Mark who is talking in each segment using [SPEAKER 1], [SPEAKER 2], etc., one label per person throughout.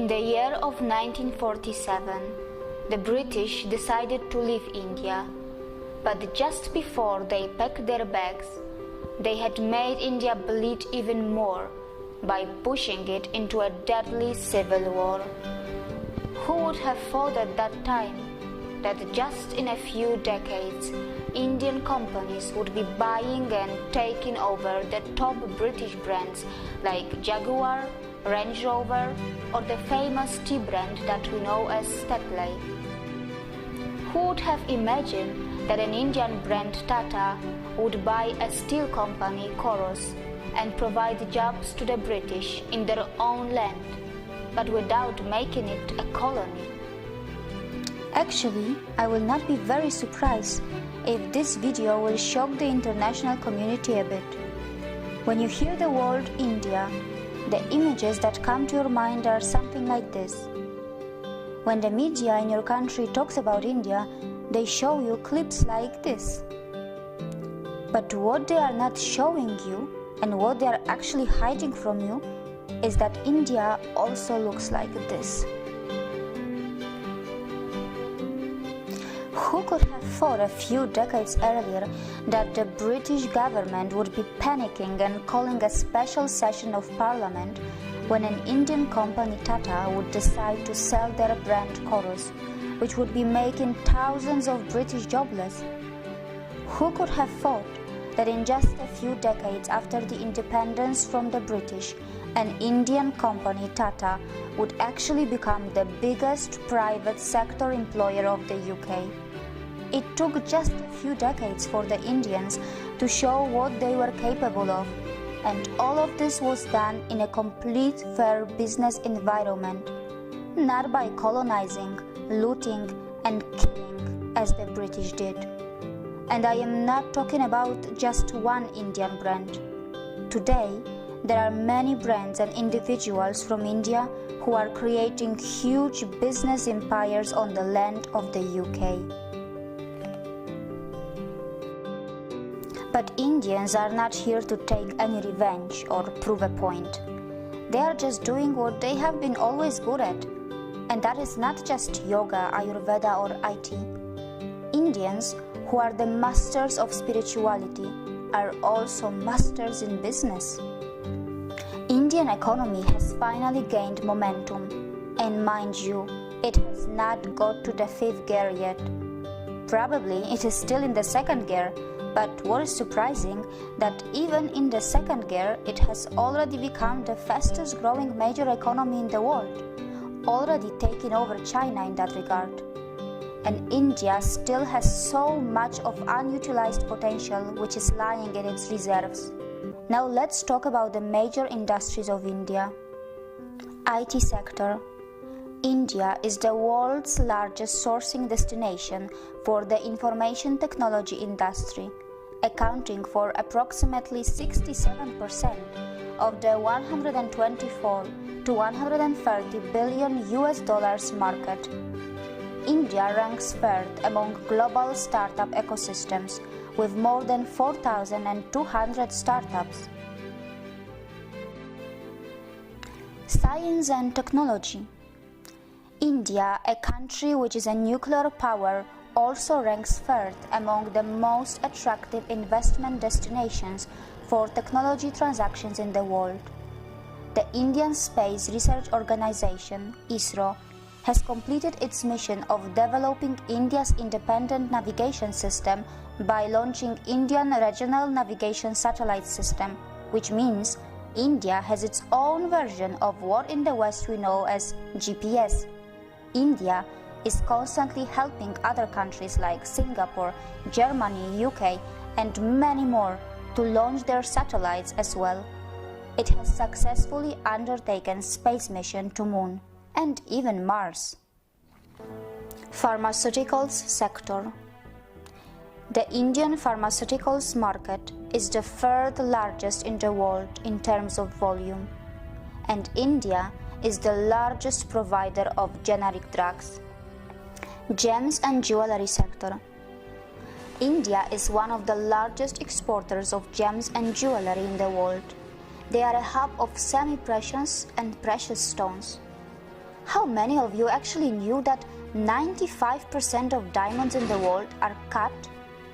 [SPEAKER 1] In the year of 1947, the British decided to leave India, but just before they packed their bags, they had made India bleed even more by pushing it into a deadly civil war. Who would have thought at that time that just in a few decades, Indian companies would be buying and taking over the top British brands like Jaguar, Range Rover, or the famous tea brand that we know as Tetley? Who would have imagined that an Indian brand Tata would buy a steel company Coros and provide jobs to the British in their own land, but without making it a colony?
[SPEAKER 2] Actually, I will not be very surprised if this video will shock the international community a bit. When you hear the word India, the images that come to your mind are something like this. When the media in your country talks about India, they show you clips like this. But what they are not showing you, and what they are actually hiding from you, is that India also looks like this. Who could have thought a few decades earlier that the British government would be panicking and calling a special session of parliament when an Indian company Tata would decide to sell their brand Coros, which would be making thousands of British jobless? Who could have thought that in just a few decades after the independence from the British, an Indian company Tata would actually become the biggest private sector employer of the UK? It took just a few decades for the Indians to show what they were capable of, and all of this was done in a complete fair business environment, not by colonizing, looting, and killing as the British did. And I am not talking about just one Indian brand. Today, there are many brands and individuals from India who are creating huge business empires on the land of the UK. But Indians are not here to take any revenge or prove a point. They are just doing what they have been always good at. And that is not just yoga, Ayurveda, or IT. Indians, who are the masters of spirituality, are also masters in business. Indian economy has finally gained momentum, and mind you, it has not got to the fifth gear yet. Probably it is still in the second gear, but what is surprising that even in the second gear, it has already become the fastest growing major economy in the world, already taking over China in that regard. And India still has so much of unutilized potential which is lying in its reserves. Now let's talk about the major industries of India. IT sector. India is the world's largest sourcing destination for the information technology industry, accounting for approximately 67% of the 124 to 130 billion US dollars market. India ranks third among global startup ecosystems with more than 4,200 startups. Science and technology. India, a country which is a nuclear power, also ranks third among the most attractive investment destinations for technology transactions in the world. The Indian Space Research Organization, ISRO, has completed its mission of developing India's independent navigation system by launching Indian Regional Navigation Satellite System, which means India has its own version of what in the West we know as GPS. India is constantly helping other countries like Singapore, Germany, UK, and many more to launch their satellites as well. It has successfully undertaken space mission to Moon and even Mars. Pharmaceuticals sector. The Indian pharmaceuticals market is the third largest in the world in terms of volume, and India is the largest provider of generic drugs. Gems and jewelry sector. India is one of the largest exporters of gems and jewelry in the world. They are a hub of semi-precious and precious stones. How many of you actually knew that 95% of diamonds in the world are cut,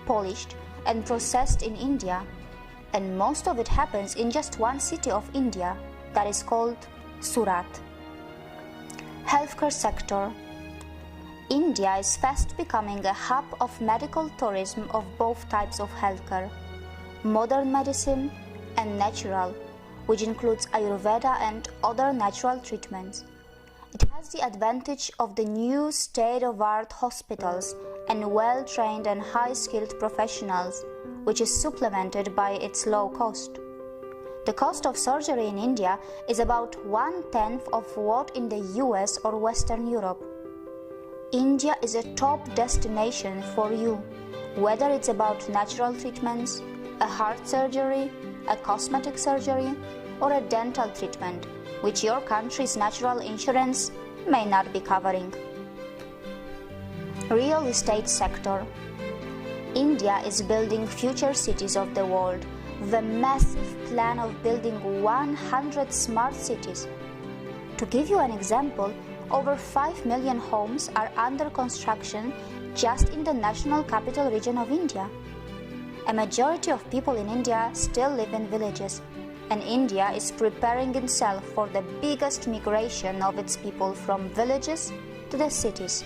[SPEAKER 2] polished, and processed in India? And most of it happens in just one city of India, that is called Surat. Healthcare sector. India is fast becoming a hub of medical tourism of both types of healthcare, modern medicine and natural, which includes Ayurveda and other natural treatments. It has the advantage of the new state-of-the-art hospitals and well-trained and high-skilled professionals, which is supplemented by its low cost. The cost of surgery in India is about 1/10 of what in the US or Western Europe. India is a top destination for you, whether it's about natural treatments, a heart surgery, a cosmetic surgery, or a dental treatment, which your country's natural insurance may not be covering. Real estate sector. India is building future cities of the world with a massive plan of building 100 smart cities. To give you an example, over 5 million homes are under construction just in the national capital region of India. A majority of people in India still live in villages, and India is preparing itself for the biggest migration of its people from villages to the cities,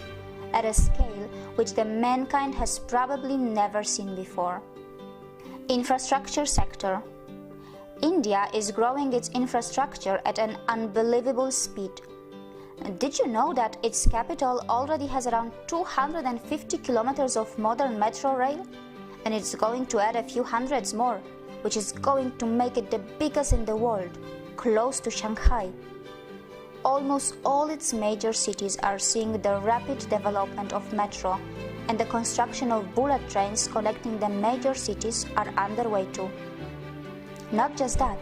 [SPEAKER 2] at a scale which the mankind has probably never seen before. Infrastructure sector. India is growing its infrastructure at an unbelievable speed. Did you know that its capital already has around 250 kilometers of modern metro rail? And it's going to add a few hundreds more, which is going to make it the biggest in the world, close to Shanghai. Almost all its major cities are seeing the rapid development of metro, and the construction of bullet trains connecting the major cities are underway too. Not just that,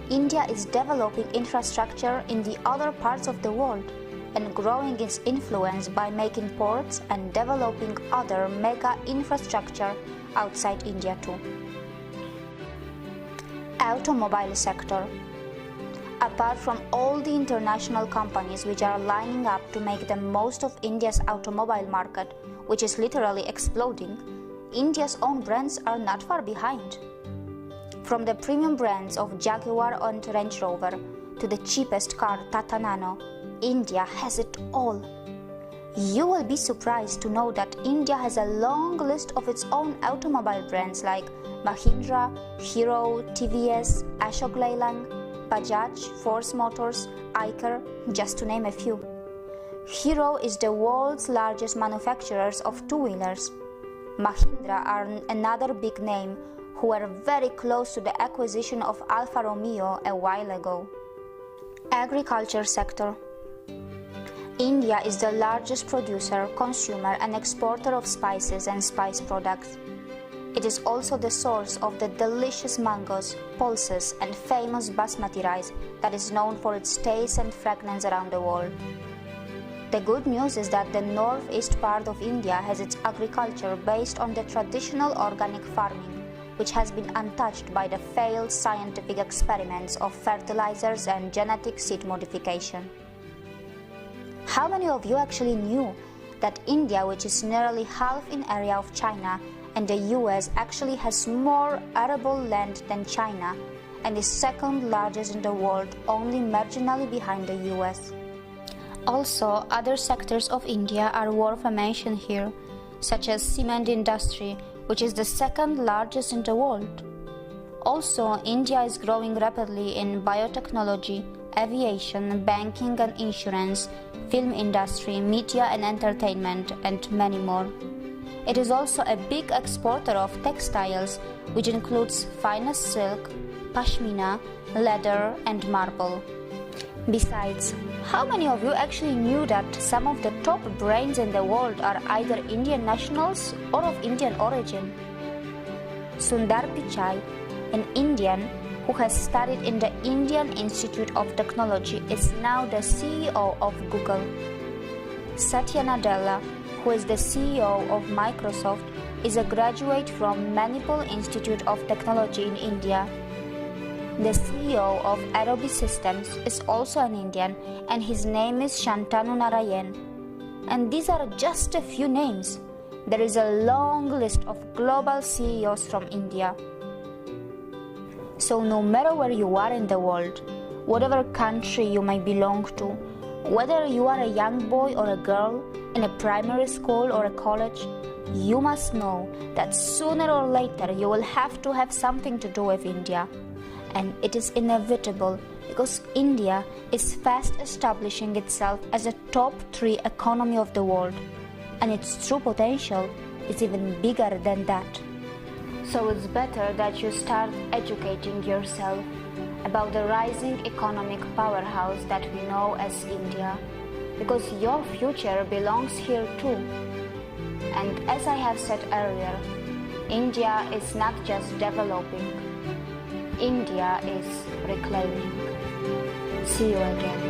[SPEAKER 2] India is developing infrastructure in the other parts of the world and growing its influence by making ports and developing other mega infrastructure outside India too. Automobile sector. Apart from all the international companies which are lining up to make the most of India's automobile market, which is literally exploding, India's own brands are not far behind. From the premium brands of Jaguar and Range Rover to the cheapest car Tata Nano, India has it all. You will be surprised to know that India has a long list of its own automobile brands like Mahindra, Hero, TVS, Ashok Leyland, Bajaj, Force Motors, Eicher, just to name a few. Hero is the world's largest manufacturer of two-wheelers. Mahindra are another big name who were very close to the acquisition of Alfa Romeo a while ago. Agriculture sector. India is the largest producer, consumer and exporter of spices and spice products. It is also the source of the delicious mangoes, pulses and famous basmati rice that is known for its taste and fragrance around the world. The good news is that the northeast part of India has its agriculture based on the traditional organic farming, which has been untouched by the failed scientific experiments of fertilizers and genetic seed modification. How many of you actually knew that India, which is nearly half in area of China, and the US actually has more arable land than China and is second largest in the world, only marginally behind the US? Also, other sectors of India are worth a mention here, such as cement industry, which is the second largest in the world. Also, India is growing rapidly in biotechnology, aviation, banking and insurance, film industry, media and entertainment, and many more. It is also a big exporter of textiles, which includes finest silk, pashmina, leather, and marble. Besides, how many of you actually knew that some of the top brains in the world are either Indian nationals or of Indian origin? Sundar Pichai, an Indian who has studied in the Indian Institute of Technology, is now the CEO of Google. Satya Nadella, who is the CEO of Microsoft, is a graduate from Manipal Institute of Technology in India. The CEO of Adobe Systems is also an Indian, and his name is Shantanu Narayan. And these are just a few names. There is a long list of global CEOs from India. So no matter where you are in the world, whatever country you may belong to, whether you are a young boy or a girl in a primary school or a college, you must know that sooner or later you will have to have something to do with India. And it is inevitable because India is fast establishing itself as a top 3 economy of the world, and its true potential is even bigger than that.
[SPEAKER 1] So it's better that you start educating yourself about the rising economic powerhouse that we know as India, because your future belongs here too. And as I have said earlier, India is not just developing, India is reclaiming. See you again.